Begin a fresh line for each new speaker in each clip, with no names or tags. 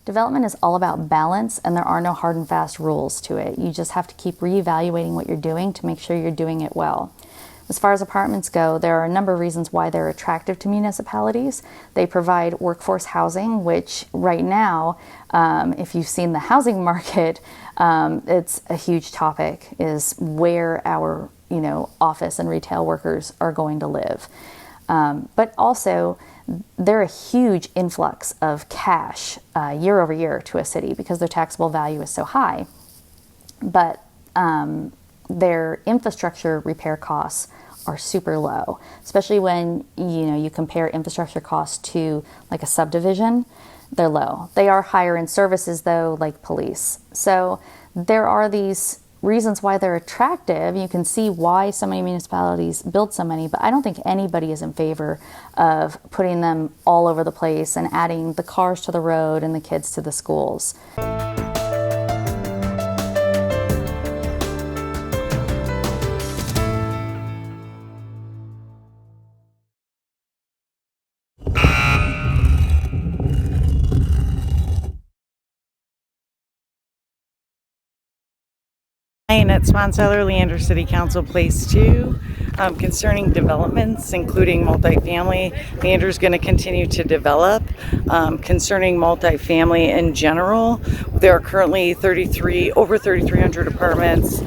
Development is all about balance, and there are no hard and fast rules to it. You just have to keep reevaluating what you're doing to make sure you're doing it well. As far as apartments go, there are a number of reasons why they're attractive to municipalities. They provide workforce housing, which right now, if you've seen the housing market, it's a huge topic, is where our office and retail workers are going to live. But also, they're a huge influx of cash year over year to a city because their taxable value is so high. But their infrastructure repair costs are super low, especially when you compare infrastructure costs to like a subdivision. They're low. They are higher in services though, like police. So there are these reasons why they're attractive. You can see why so many municipalities build so many, but I don't think anybody is in favor of putting them all over the place and adding the cars to the road and the kids to the schools.
Hi, Annette Sponseller, Leander City Council Place 2. Concerning developments, including multifamily, Leander is going to continue to develop. Concerning multifamily in general, there are currently over 3,300 apartments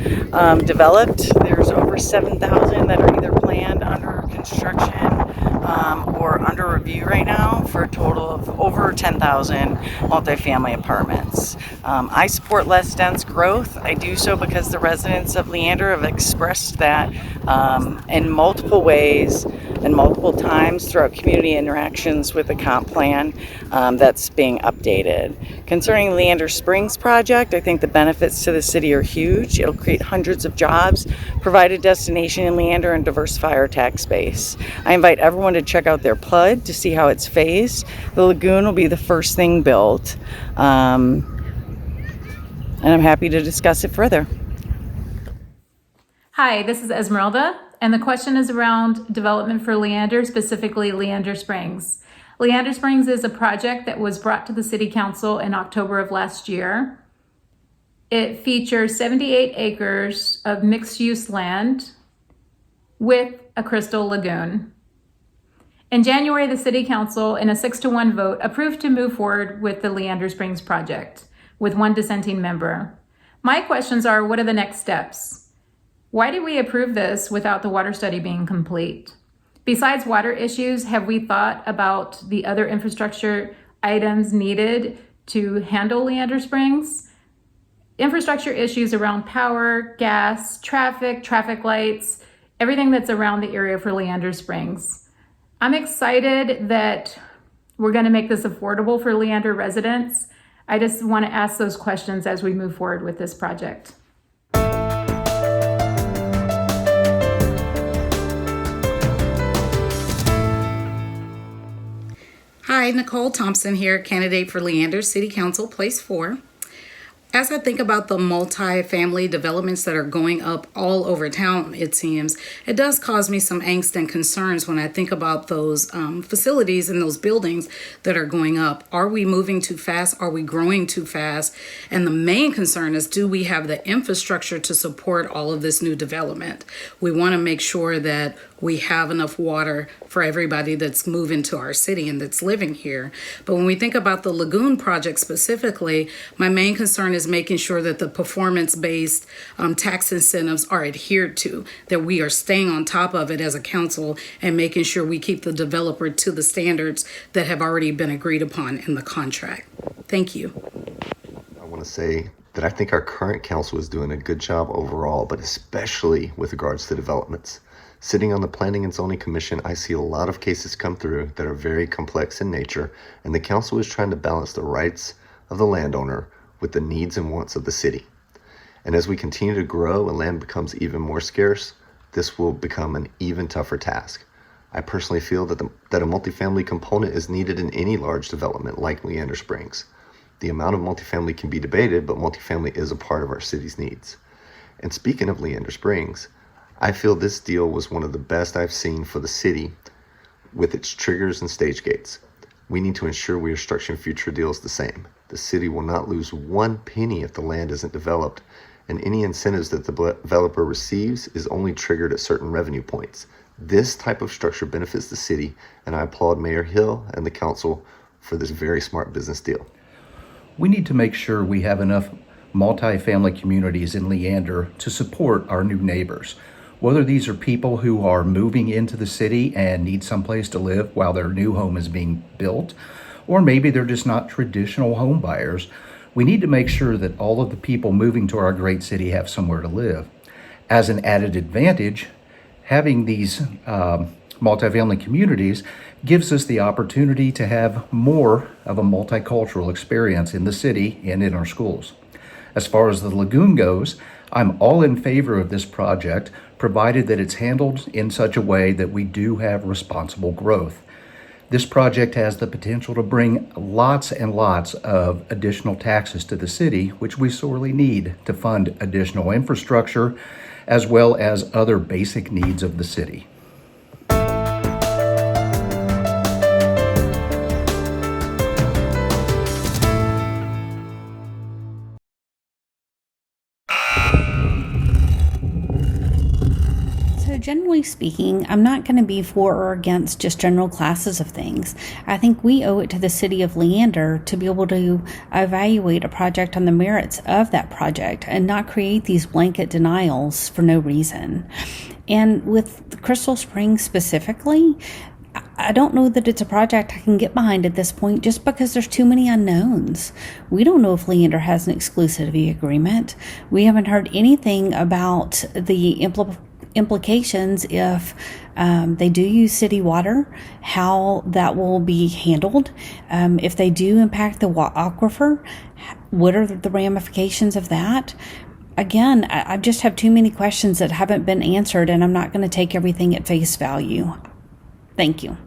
developed. There's over 7,000 that are either planned, under construction, or under review right now, for a total of over 10,000 multifamily apartments. I support less dense growth. I do so because the residents of Leander have expressed that in multiple ways and multiple times throughout community interactions with the comp plan that's being updated. Concerning Leander Springs project, I think the benefits to the city are huge. It'll create hundreds of jobs, provide a destination in Leander, and diversify our tax base. I invite everyone to check out their PUD to see how it's phased. The lagoon will be the first thing built, and I'm happy to discuss it further.
Hi, this is Esmeralda, and the question is around development for Leander, specifically Leander Springs. Leander Springs is a project that was brought to the City Council in October of last year. It features 78 acres of mixed-use land with a crystal lagoon. In January, the City Council, in a 6-1 vote, approved to move forward with the Leander Springs project, with one dissenting member. My questions are, what are the next steps? Why did we approve this without the water study being complete? Besides water issues, have we thought about the other infrastructure items needed to handle Leander Springs? Infrastructure issues around power, gas, traffic lights, everything that's around the area for Leander Springs. I'm excited that we're going to make this affordable for Leander residents. I just want to ask those questions as we move forward with this project.
Hi, Nicole Thompson here, candidate for Leander City Council, Place 4. As I think about the multi-family developments that are going up all over town, it seems, it does cause me some angst and concerns when I think about those facilities and those buildings that are going up. Are we moving too fast? Are we growing too fast? And the main concern is, do we have the infrastructure to support all of this new development? We want to make sure that we have enough water for everybody that's moving to our city and that's living here. But when we think about the lagoon project specifically, my main concern is making sure that the performance-based tax incentives are adhered to, that we are staying on top of it as a council and making sure we keep the developer to the standards that have already been agreed upon in the contract. Thank you.
I want to say that I think our current council is doing a good job overall, but especially with regards to developments. Sitting on the Planning and Zoning Commission, I see a lot of cases come through that are very complex in nature, and the council is trying to balance the rights of the landowner with the needs and wants of the city. And as we continue to grow and land becomes even more scarce, this will become an even tougher task. I personally feel that a multifamily component is needed in any large development like Leander Springs. The amount of multifamily can be debated, but multifamily is a part of our city's needs. And speaking of Leander Springs, I feel this deal was one of the best I've seen for the city with its triggers and stage gates. We need to ensure we are structuring future deals the same. The city will not lose 1 penny if the land isn't developed, and any incentives that the developer receives is only triggered at certain revenue points. This type of structure benefits the city, and I applaud Mayor Hill and the council for this very smart business deal.
We need to make sure we have enough multifamily communities in Leander to support our new neighbors. Whether these are people who are moving into the city and need someplace to live while their new home is being built, or maybe they're just not traditional home buyers, we need to make sure that all of the people moving to our great city have somewhere to live. As an added advantage, having these multifamily communities gives us the opportunity to have more of a multicultural experience in the city and in our schools. As far as the lagoon goes, I'm all in favor of this project, provided that it's handled in such a way that we do have responsible growth. This project has the potential to bring lots and lots of additional taxes to the city, which we sorely need to fund additional infrastructure, as well as other basic needs of the city.
So generally speaking, I'm not going to be for or against just general classes of things. I think we owe it to the city of Leander to be able to evaluate a project on the merits of that project and not create these blanket denials for no reason. And with Crystal Springs specifically, I don't know that it's a project I can get behind at this point just because there's too many unknowns. We don't know if Leander has an exclusivity agreement. We haven't heard anything about the implications if they do use city water, how that will be handled. If they do impact the aquifer, what are the ramifications of that? Again, I just have too many questions that haven't been answered, and I'm not going to take everything at face value. Thank you.